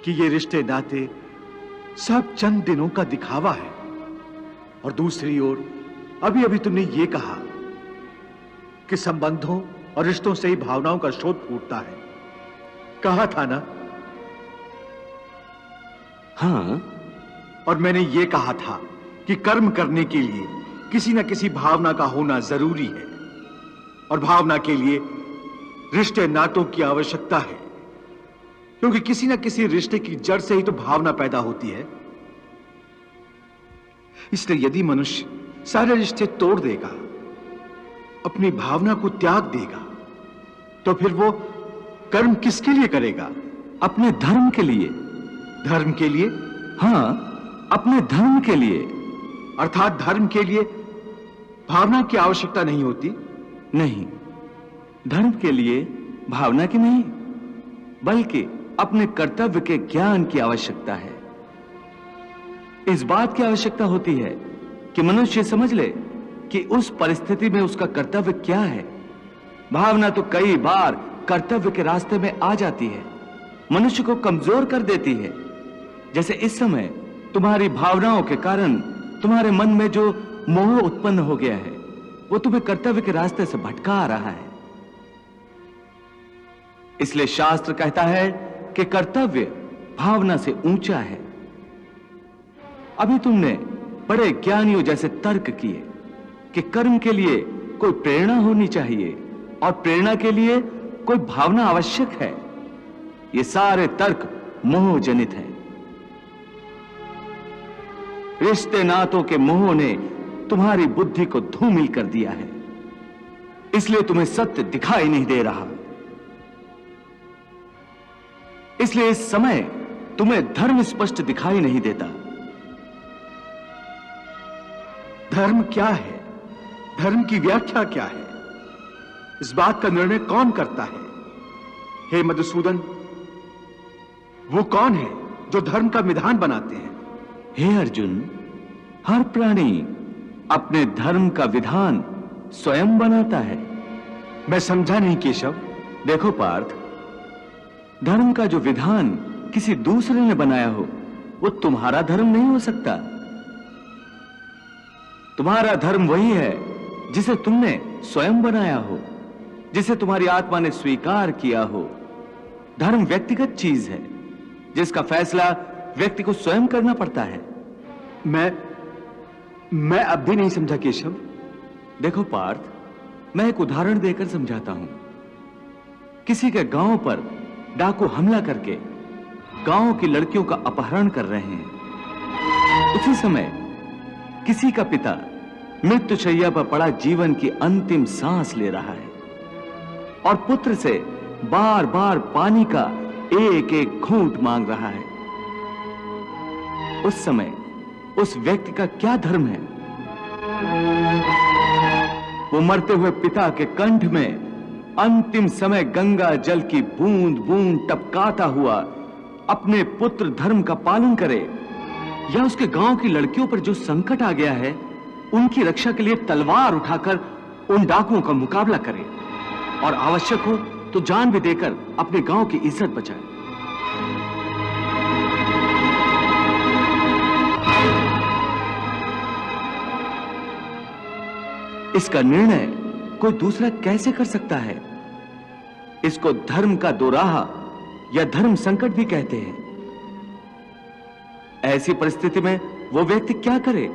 कि ये रिश्ते नाते सब चंद दिनों का दिखावा है, और दूसरी ओर अभी अभी तुमने ये कहा कि संबंधों और रिश्तों से ही भावनाओं का स्रोत फूटता है। कहा था ना? हाँ। और मैंने ये कहा था कि कर्म करने के लिए किसी न किसी भावना का होना जरूरी है, और भावना के लिए रिश्ते नातों की आवश्यकता है, क्योंकि किसी न किसी रिश्ते की जड़ से ही तो भावना पैदा होती है। इसलिए यदि मनुष्य सारे रिश्ते तोड़ देगा, अपनी भावना को त्याग देगा, तो फिर वो कर्म किसके लिए करेगा? अपने धर्म के लिए। धर्म के लिए? हाँ, अपने धर्म के लिए। अर्थात धर्म के लिए भावना की आवश्यकता नहीं होती? नहीं, धर्म के लिए भावना की नहीं, बल्कि अपने कर्तव्य के ज्ञान की आवश्यकता है। इस बात की आवश्यकता होती है कि मनुष्य समझ ले कि उस परिस्थिति में उसका कर्तव्य क्या है। भावना तो कई बार कर्तव्य के रास्ते में आ जाती है, मनुष्य को कमजोर कर देती है। जैसे इस समय तुम्हारी भावनाओं के कारण तुम्हारे मन में जो मोह उत्पन्न हो गया है, वो तुम्हें कर्तव्य के रास्ते से भटका रहा है। इसलिए शास्त्र कहता है कि कर्तव्य भावना से ऊंचा है। अभी तुमने बड़े ज्ञानियों जैसे तर्क किए कि कर्म के लिए कोई प्रेरणा होनी चाहिए और प्रेरणा के लिए कोई भावना आवश्यक है। ये सारे तर्क मोह जनित हैं। रिश्ते नातों के मोह ने तुम्हारी बुद्धि को धूमिल कर दिया है, इसलिए तुम्हें सत्य दिखाई नहीं दे रहा। इसलिए इस समय तुम्हें धर्म स्पष्ट दिखाई नहीं देता। धर्म क्या है? धर्म की व्याख्या क्या है? इस बात का निर्णय कौन करता है? हे मधुसूदन, वो कौन है जो धर्म का विधान बनाते हैं? हे अर्जुन, हर प्राणी अपने धर्म का विधान स्वयं बनाता है। मैं समझा नहीं केशव। देखो पार्थ, धर्म का जो विधान किसी दूसरे ने बनाया हो, वो तुम्हारा धर्म नहीं हो सकता। तुम्हारा धर्म वही है जिसे तुमने स्वयं बनाया हो, जिसे तुम्हारी आत्मा ने स्वीकार किया हो। धर्म व्यक्तिगत चीज है, जिसका फैसला व्यक्ति को स्वयं करना पड़ता है। मैं अब भी नहीं समझा केशव। देखो पार्थ, मैं एक उदाहरण देकर समझाता हूं। किसी के गांव पर डाकू हमला करके गांव की लड़कियों का अपहरण कर रहे हैं। उसी समय किसी का पिता मृत्युशैया पर पड़ा जीवन की अंतिम सांस ले रहा है और पुत्र से बार बार पानी का एक एक घूंट मांग रहा है। उस समय उस व्यक्ति का क्या धर्म है? वो मरते हुए पिता के कंठ में अंतिम समय गंगा जल की बूंद बूंद टपकाता हुआ अपने पुत्र धर्म का पालन करे, या उसके गांव की लड़कियों पर जो संकट आ गया है उनकी रक्षा के लिए तलवार उठाकर उन डाकुओं का मुकाबला करे और आवश्यक हो तो जान भी देकर अपने गांव की इज्जत बचाए। इसका निर्णय कोई दूसरा कैसे कर सकता है? इसको धर्म का दोराहा या धर्म संकट भी कहते हैं। ऐसी परिस्थिति में वो व्यक्ति क्या करे?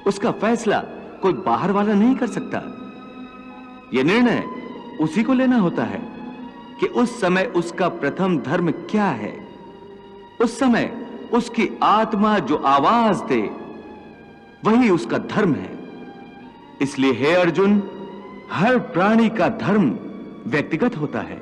उसका फैसला कोई बाहर वाला नहीं कर सकता। यह निर्णय उसी को लेना होता है कि उस समय उसका प्रथम धर्म क्या है। उस समय उसकी आत्मा जो आवाज दे वही उसका धर्म है। इसलिए हे अर्जुन, हर प्राणी का धर्म व्यक्तिगत होता है।